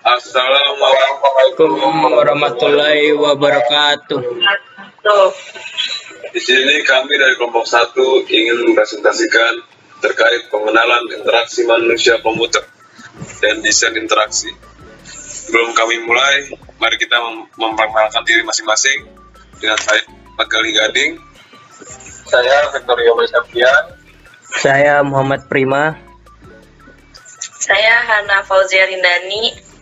Assalamualaikum warahmatullahi wabarakatuh. Di sini kami dari kelompok 1 ingin mempresentasikan terkait pengenalan interaksi manusia komputer dan desain interaksi. Sebelum kami mulai, mari kita memperkenalkan diri masing-masing. Dengan saya Gali Gading, saya Victor Yomasapian, Saya Muhammad Prima. Saya Hana Fauzia Rindani.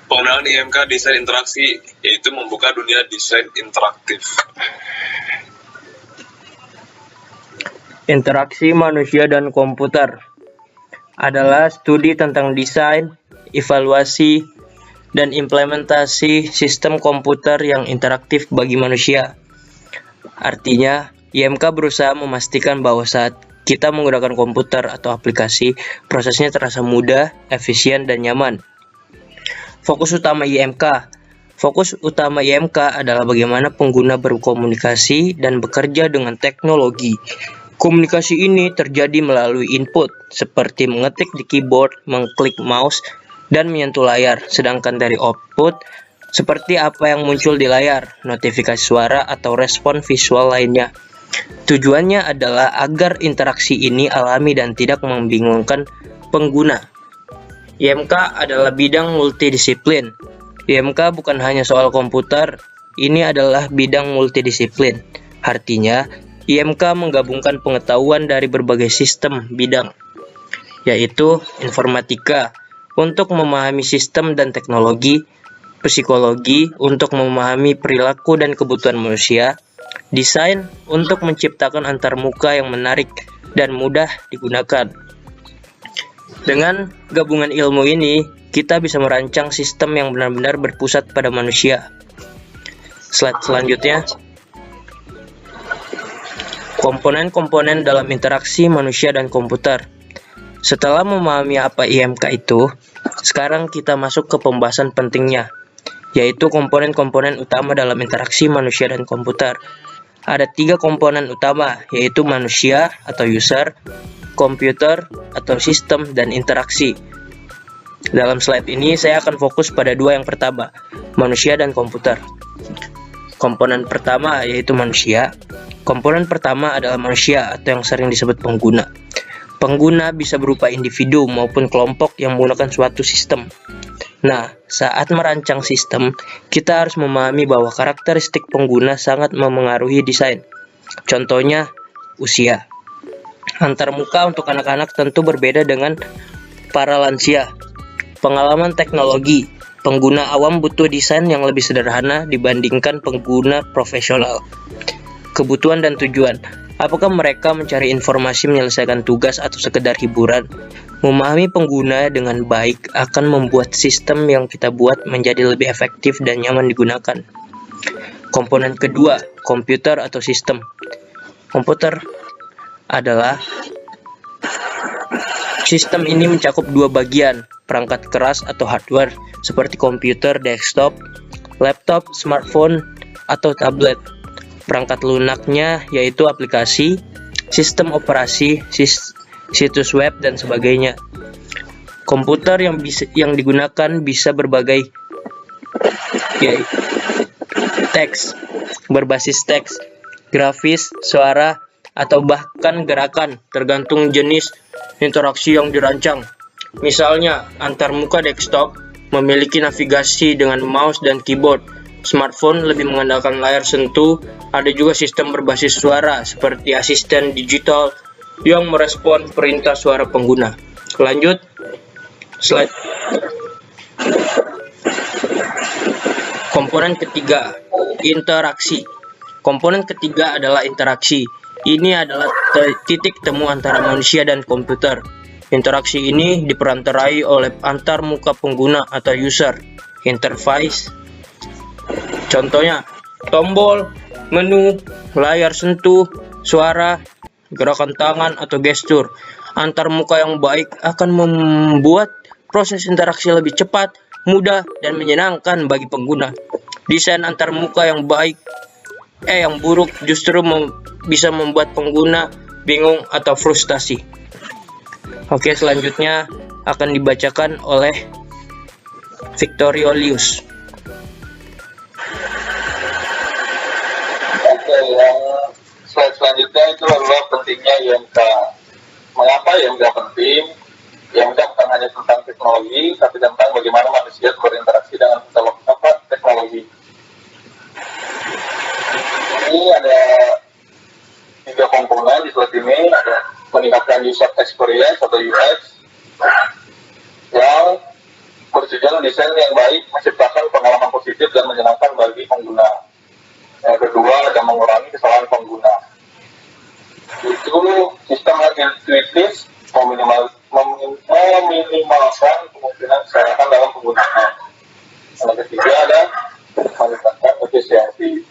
pengenalan IMK desain interaksi yaitu membuka dunia desain interaktif. Interaksi manusia dan komputer adalah studi tentang desain, evaluasi, dan implementasi sistem komputer yang interaktif bagi manusia. Artinya, IMK berusaha memastikan bahwa saat kita menggunakan komputer atau aplikasi, prosesnya terasa mudah, efisien, dan nyaman. Fokus utama IMK adalah bagaimana pengguna berkomunikasi dan bekerja dengan teknologi. Komunikasi ini terjadi melalui input, seperti mengetik di keyboard, mengklik mouse, dan menyentuh layar, sedangkan dari output, seperti apa yang muncul di layar, notifikasi suara, atau respon visual lainnya. Tujuannya adalah agar interaksi ini alami dan tidak membingungkan pengguna. IMK adalah bidang multidisiplin. IMK bukan hanya soal komputer, ini adalah bidang multidisiplin. Artinya, IMK menggabungkan pengetahuan dari berbagai sistem bidang, yaitu informatika untuk memahami sistem dan teknologi, psikologi untuk memahami perilaku dan kebutuhan manusia, desain untuk menciptakan antarmuka yang menarik dan mudah digunakan. Dengan gabungan ilmu ini, kita bisa merancang sistem yang benar-benar berpusat pada manusia. Slide selanjutnya. Komponen-komponen dalam interaksi manusia dan komputer. Setelah memahami apa IMK itu, sekarang kita masuk ke pembahasan pentingnya, yaitu komponen-komponen utama dalam interaksi manusia dan komputer. Ada 3 komponen utama, yaitu manusia atau user, komputer atau sistem, dan interaksi. Dalam slide ini saya akan fokus pada 2 yang pertama, manusia dan komputer. Komponen pertama yaitu manusia. Komponen pertama adalah manusia atau yang sering disebut pengguna. Pengguna bisa berupa individu maupun kelompok yang menggunakan suatu sistem. Nah, saat merancang sistem, kita harus memahami bahwa karakteristik pengguna sangat memengaruhi desain. Contohnya, usia. Antarmuka untuk anak-anak tentu berbeda dengan para lansia. Pengalaman teknologi. Pengguna awam butuh desain yang lebih sederhana dibandingkan pengguna profesional. Kebutuhan dan tujuan. Apakah mereka mencari informasi, menyelesaikan tugas, atau sekedar hiburan? Memahami pengguna dengan baik akan membuat sistem yang kita buat menjadi lebih efektif dan nyaman digunakan. Komponen kedua, komputer atau sistem. Komputer adalah sistem ini mencakup 2 bagian, perangkat keras atau hardware, seperti komputer desktop, laptop, smartphone, atau tablet. Perangkat lunaknya yaitu aplikasi, sistem operasi, situs web, dan sebagainya. Komputer yang digunakan bisa berbagai teks, berbasis teks, grafis, suara, atau bahkan gerakan, tergantung jenis interaksi yang dirancang. Misalnya, antarmuka desktop memiliki navigasi dengan mouse dan keyboard. Smartphone lebih mengandalkan layar sentuh. Ada juga sistem berbasis suara seperti asisten digital yang merespon perintah suara pengguna. Lanjut, slide. Komponen ketiga, interaksi. Komponen ketiga adalah interaksi. Ini adalah titik temu antara manusia dan komputer. Interaksi ini diperantarai oleh antarmuka pengguna atau user interface. Contohnya, tombol, menu, layar sentuh, suara, gerakan tangan, atau gestur. Antarmuka yang baik akan membuat proses interaksi lebih cepat, mudah, dan menyenangkan bagi pengguna. Desain antarmuka yang buruk justru bisa membuat pengguna bingung atau frustasi. Oke, selanjutnya akan dibacakan oleh Victoriolius. Oke, yang slide selanjutnya itu adalah pentingnya IMK. Mengapa IMK penting? IMK bukan hanya tentang teknologi, tapi tentang bagaimana manusia berinteraksi dengan teknologi. Ini ada 3 komponen di slide ini. Ada meningkatkan user experience atau UX, yang bertujuan desain yang baik menciptakan pengalaman positif dan menyenangkan bagi pengguna. Yang kedua, ada mengurangi kesalahan pengguna. Itu sistem yang intuitif meminimalkan kemungkinan kesalahan dalam penggunaan. Yang ketiga, ada meningkatkan efisiensi.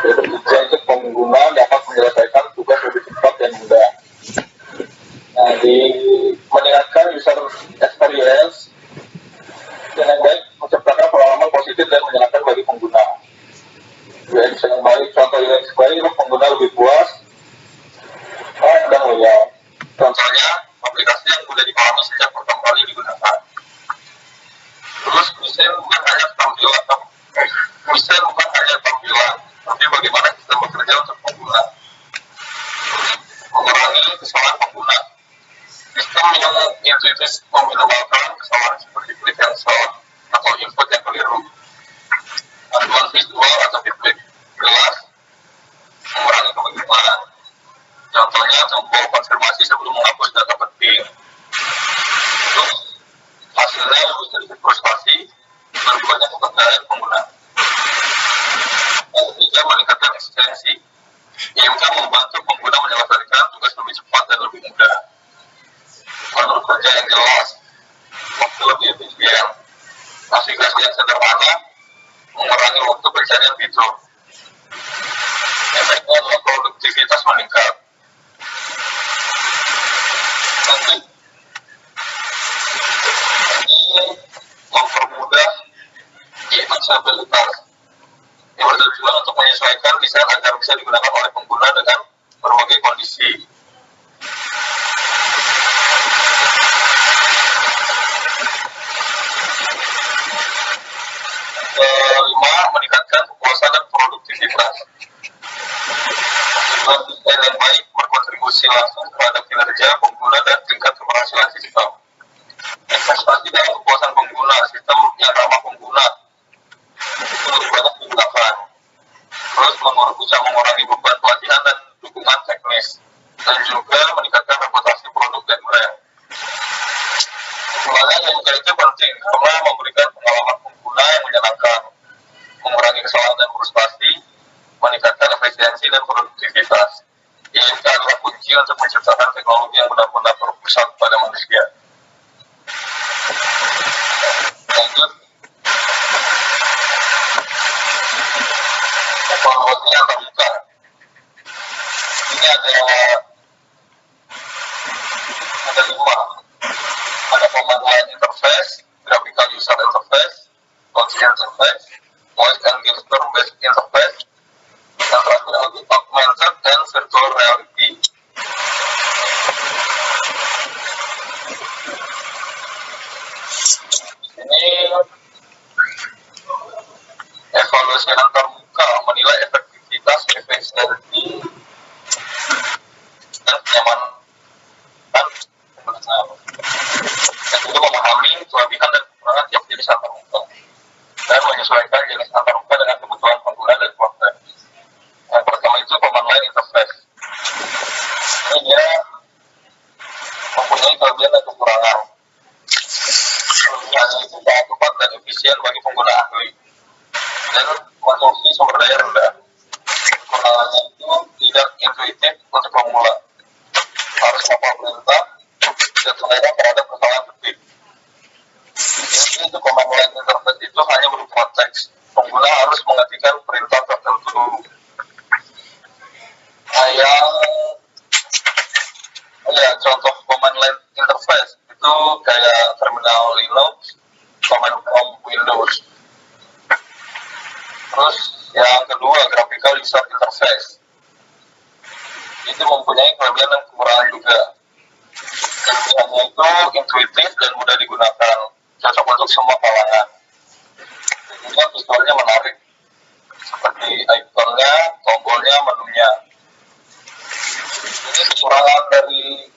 Jadi untuk pengguna dapat menyelesaikan tugas lebih cepat dan mudah. Nah, di meningkatkan user experience yang baik menciptakan pengalaman positif dan menyenangkan bagi pengguna. UX yang baik, contoh UX baik, pengguna lebih puas dan loyal. Contohnya, aplikasi yang mudah dipahami sejak pertama kali digunakan. Terus, desain bukan hanya tampilan, tapi bagaimana kita bekerja untuk pengguna. Mengurangi kesalahan pengguna. Sistem yang intuitif meminimalkan kesalahan seperti klik yang salah atau input yang keliru. Panduan visual atau feedback jelas mengurangi kebingungan. Contohnya tombol konfirmasi sebelum menghapus data penting. Terus hasilnya lebih sedikit frustasi dan banyak kepercayaan pengguna. Yang ketiga, meningkatkan efisiensi. IMK membantu pengguna menyelesaikan tugas lebih cepat dan lebih mudah. Menurut kerja yang jelas, waktu lebih efisien, navigasi yang sederhana, mengurangi waktu pencarian fitur. Efeknya adalah produktivitas meningkat. Nanti ini mempermudah aksesibilitas. Yang bertujuan untuk menyesuaikan desain agar bisa digunakan oleh pengguna dengan berbagai kondisi. Kelima, meningkatkan kepuasan dan produktivitas. Desain yang baik berkontribusi langsung terhadap kinerja pengguna dan tingkat keberhasilan sistem. Investasi dalam kepuasan pengguna, sistem yang ramah pengguna itu lebih banyak digunakan. Terus bisa mengurangi beban pelatihan dan dukungan teknis, dan juga meningkatkan reputasi produk dan brand. Sebenarnya yang itu penting karena memberikan pengalaman pengguna yang menyenangkan, mengurangi kesalahan dan frustasi, meningkatkan efisiensi dan produktivitas. Ini adalah kunci untuk menciptakan teknologi yang benar-benar berpusat pada manusia. Lanjut, evaluasi yang terbuka. Ini ada 5. Ada pemahaman interface, graphical user interface, logic interface, voice and gesture based interface, dan terakhir augmented and virtual reality. Ini evaluasi yang terbuka menilai efektivitas, efisiensi, dan kenyamanan. Dan juga memahami kelebihan dan kekurangan tiap jenis antarmuka dan menyesuaikan jenis antarmuka dengan kebutuhan pengguna dan konteks. Yang pertama itu command line interface. Ini dia mempunyai kelebihan dan kekurangan. Kelebihannya itu cepat dan efisien bagi pengguna ahli dan konsumsi sumber daya rendah. Kekurangannya itu tidak intuitif untuk pemula, harus hafal perintah dan toleran terhadap kesalahan ketik. Jadi itu command line interface itu hanya berupa teks. Pengguna harus mengetikkan perintah tertentu dulu. Contoh command line interface itu kayak terminal Linux, command prompt Windows. Terus yang kedua, graphical user interface. Itu mempunyai kelebihan dan kekurangan juga. Kelebihannya itu intuitif dan mudah digunakan, cocok untuk semua kalangan. Juga visualnya menarik, seperti ikonnya, tombolnya, menunya. Ini kekurangan dari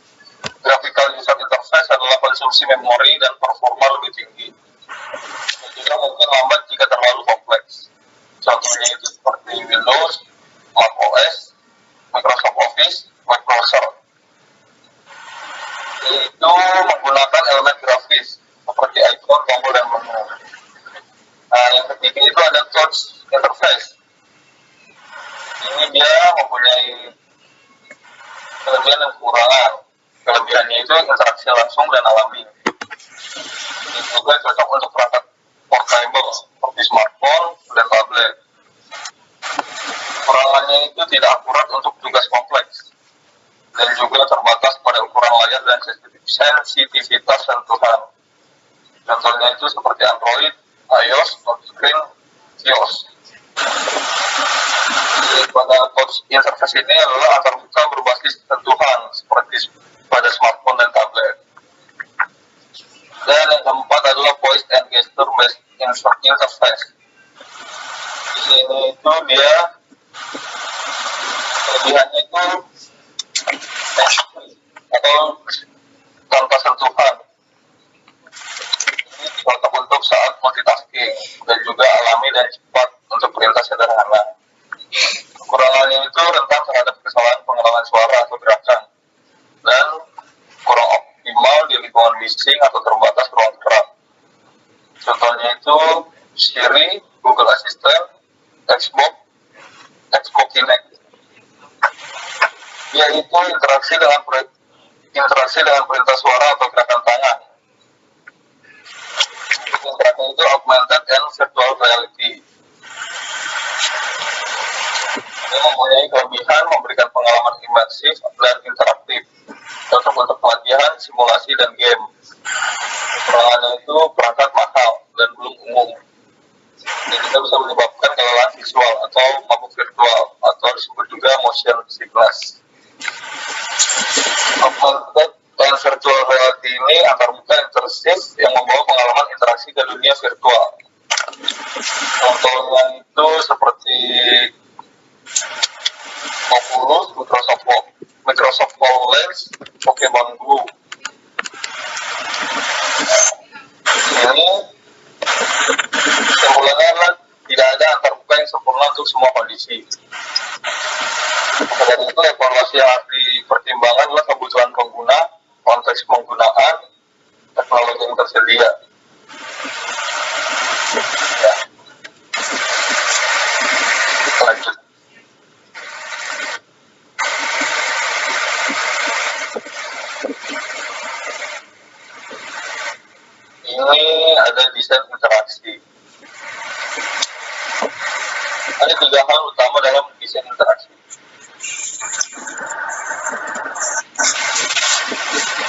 graphical user interface adalah konsumsi memori dan performa lebih tinggi. Dan juga mungkin lambat jika terlalu kompleks. Contohnya itu seperti Windows, Mac OS, Microsoft Office, web browser. Yaitu menggunakan elemen grafis seperti icon, tombol, dan menu. Nah, yang ketiga itu ada touch interface. Ini dia mempunyai kelebihan dan kekurangan. Kelebihannya itu interaksi langsung dan alami. Ini juga cocok untuk perangkat portable seperti smartphone dan tablet. Kekurangannya itu tidak akurat untuk tugas kompleks dan juga terbatas pada ukuran layar dan sensitivitas sentuhan. Contohnya itu seperti Android, iOS, touchscreen, iOS. Pada touch interface ini adalah antarmuka berbasis sentuhan seperti pada smartphone dan tablet. Dan yang keempat adalah voice and gesture based interface. Di sini itu dia kelebihannya itu atau tanpa sentuhan. Ini cocok untuk saat multitasking dan juga alami dan cepat untuk perintah sederhana. Kekurangannya itu rentan terhadap kesalahan pengenalan suara atau gerakan dan kurang optimal di lingkungan bising atau terbatas ruang gerak. Contohnya itu Siri, Google Assistant, Xbox Kinect. Yaitu interaksi dengan perintah suara atau gerakan tangan. Interaksi itu augmented and virtual reality. Ini mempunyai kelebihan memberikan pengalaman imersif dan interaktif, cocok untuk pelatihan, simulasi, dan game. Kekurangannya itu perangkat mahal dan belum umum. Ini juga bisa menyebabkan kelelahan visual atau mabuk virtual atau disebut juga motion sickness. Augmented and virtual reality ini antarmuka intersif yang membawa pengalaman interaksi ke dunia virtual. Contohnya itu seperti Oculus, Microsoft HoloLens, Pokemon Go. Ini kesimpulannya adalah tidak ada antarmuka yang sempurna untuk semua kondisi. Dari itu evaluasi yang harus dipertimbangkan adalah kebutuhan pengguna, konteks penggunaan, teknologi yang tersedia. Ya. Lanjut. Ini ada desain interaksi. Ada 3 hal utama dalam desain interaksi.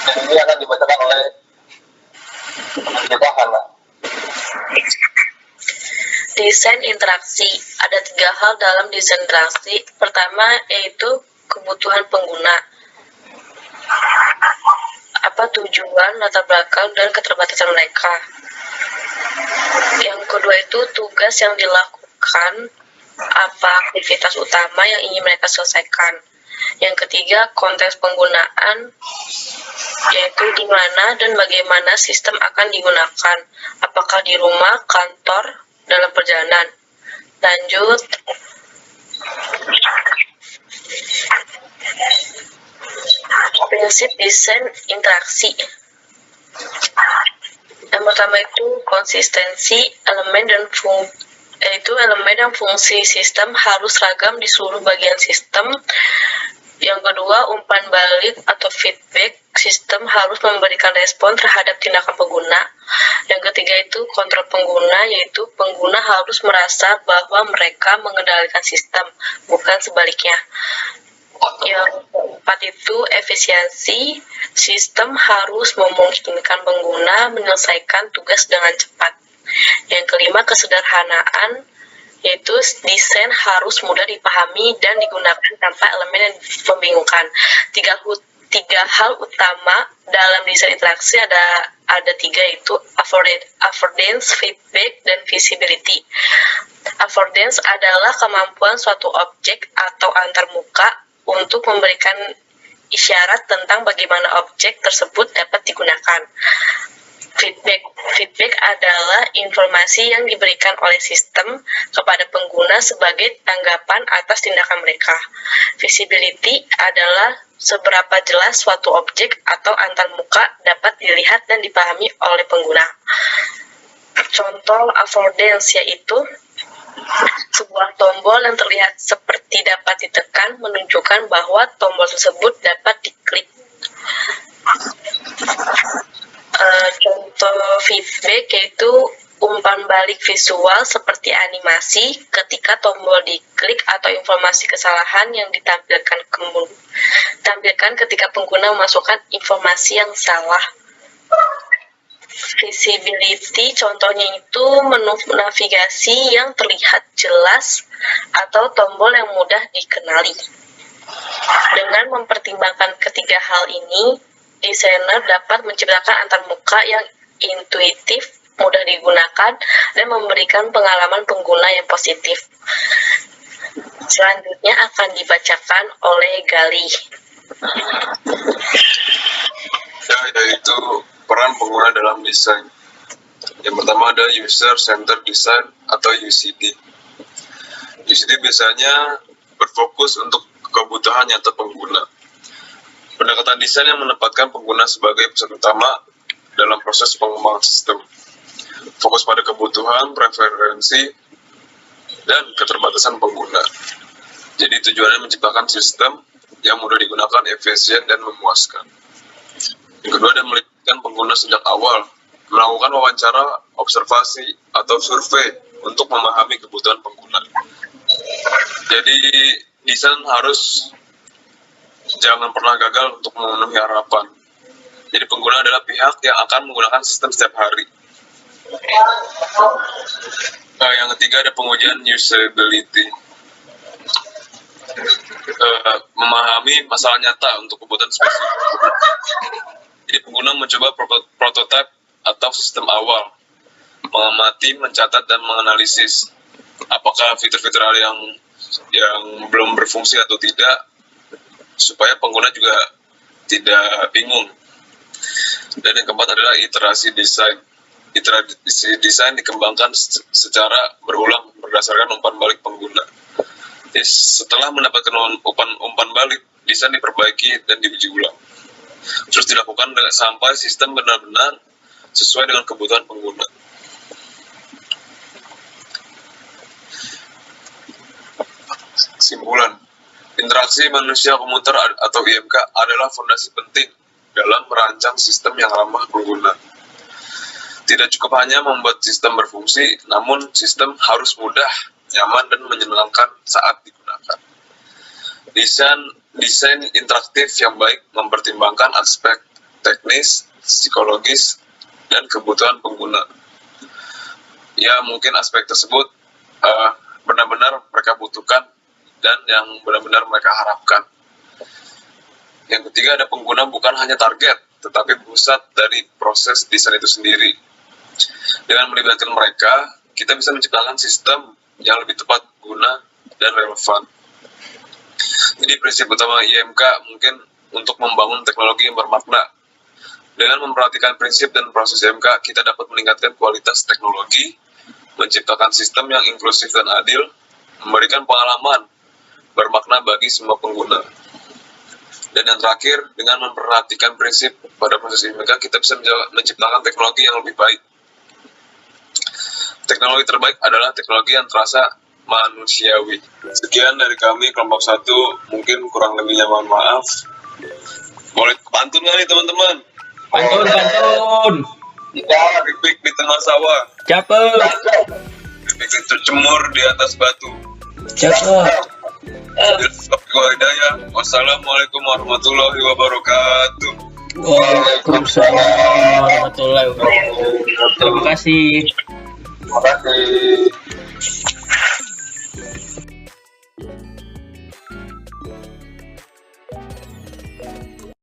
Dan ini akan dibacakan oleh kita Hana. Desain interaksi. Ada 3 hal dalam desain interaksi. Pertama yaitu kebutuhan pengguna. Apa tujuan, latar belakang, dan keterbatasan mereka. Yang kedua itu tugas yang dilakukan, apa aktivitas utama yang ingin mereka selesaikan. Yang ketiga, konteks penggunaan, yaitu di mana dan bagaimana sistem akan digunakan, apakah di rumah, kantor, dalam perjalanan. Lanjut. Prinsip desain interaksi. Yang pertama itu konsistensi elemen dan fungsi sistem harus seragam di seluruh bagian sistem. Yang kedua, umpan balik atau feedback, sistem harus memberikan respon terhadap tindakan pengguna. Yang ketiga itu kontrol pengguna, yaitu pengguna harus merasa bahwa mereka mengendalikan sistem, bukan sebaliknya. Yang keempat itu efisiensi, sistem harus memungkinkan pengguna menyelesaikan tugas dengan cepat. Yang kelima, kesederhanaan, yaitu desain harus mudah dipahami dan digunakan tanpa elemen yang membingungkan. tiga hal utama dalam desain interaksi ada tiga, yaitu affordance, feedback, dan visibility. Affordance adalah kemampuan suatu objek atau antarmuka untuk memberikan isyarat tentang bagaimana objek tersebut dapat digunakan. Feedback adalah informasi yang diberikan oleh sistem kepada pengguna sebagai tanggapan atas tindakan mereka. Visibility adalah seberapa jelas suatu objek atau antarmuka dapat dilihat dan dipahami oleh pengguna. Contoh affordance yaitu sebuah tombol yang terlihat seperti dapat ditekan menunjukkan bahwa tombol tersebut dapat diklik. Contoh feedback yaitu umpan balik visual seperti animasi ketika tombol diklik atau informasi kesalahan yang ditampilkan ketika pengguna memasukkan informasi yang salah. Visibility contohnya itu menu navigasi yang terlihat jelas atau tombol yang mudah dikenali. Dengan mempertimbangkan ketiga hal ini, desainer dapat menciptakan antarmuka yang intuitif, mudah digunakan, dan memberikan pengalaman pengguna yang positif. Selanjutnya akan dibacakan oleh Gali. Yaitu peran pengguna dalam desain. Yang pertama ada User Centered Design atau UCD. UCD biasanya berfokus untuk kebutuhan nyata pengguna. Pendekatan desain yang menempatkan pengguna sebagai pusat utama dalam proses pengembangan sistem. Fokus pada kebutuhan, preferensi, dan keterbatasan pengguna. Jadi tujuannya menciptakan sistem yang mudah digunakan, efisien, dan memuaskan. Yang kedua ada melibatkan pengguna sejak awal, melakukan wawancara, observasi, atau survei untuk memahami kebutuhan pengguna. Jadi desain harus jangan pernah gagal untuk memenuhi harapan. Jadi pengguna adalah pihak yang akan menggunakan sistem setiap hari. Yang ketiga ada pengujian usability. Memahami masalah nyata untuk kebutuhan spesifik. Jadi pengguna mencoba prototipe atau sistem awal, mengamati, mencatat, dan menganalisis apakah fitur-fitur yang belum berfungsi atau tidak, supaya pengguna juga tidak bingung. Dan yang keempat adalah iterasi desain. Iterasi desain dikembangkan secara berulang berdasarkan umpan balik pengguna. Jadi setelah mendapatkan umpan balik, desain diperbaiki dan diuji ulang. Terus dilakukan sampai sistem benar-benar sesuai dengan kebutuhan pengguna. Kesimpulan, interaksi manusia komputer atau IMK adalah fondasi penting dalam merancang sistem yang ramah pengguna. Tidak cukup hanya membuat sistem berfungsi, namun sistem harus mudah, nyaman, dan menyenangkan saat digunakan. Desain interaktif yang baik mempertimbangkan aspek teknis, psikologis, dan kebutuhan pengguna. Ya, mungkin aspek tersebut benar-benar mereka butuhkan dan yang benar-benar mereka harapkan. Yang ketiga ada pengguna bukan hanya target, tetapi pusat dari proses desain itu sendiri. Dengan melibatkan mereka, kita bisa menciptakan sistem yang lebih tepat guna dan relevan. Jadi prinsip utama IMK mungkin untuk membangun teknologi yang bermakna. Dengan memperhatikan prinsip dan proses IMK, kita dapat meningkatkan kualitas teknologi, menciptakan sistem yang inklusif dan adil, memberikan pengalaman bermakna bagi semua pengguna. Dan yang terakhir, dengan memperhatikan prinsip pada proses IMK, kita bisa menciptakan teknologi yang lebih baik. Teknologi terbaik adalah teknologi yang terasa manusiawi. Sekian dari kami kelompok 1, mungkin kurang lebihnya mohon maaf. Boleh pantun nggak nih teman-teman? Pantun. Pipik di tengah sawah. Cakep. Pipik tercemur di atas batu. Cakep. Wassalamualaikum warahmatullahi wabarakatuh. Waalaikumsalam warahmatullahi wabarakatuh. Terima kasih. Terima kasih.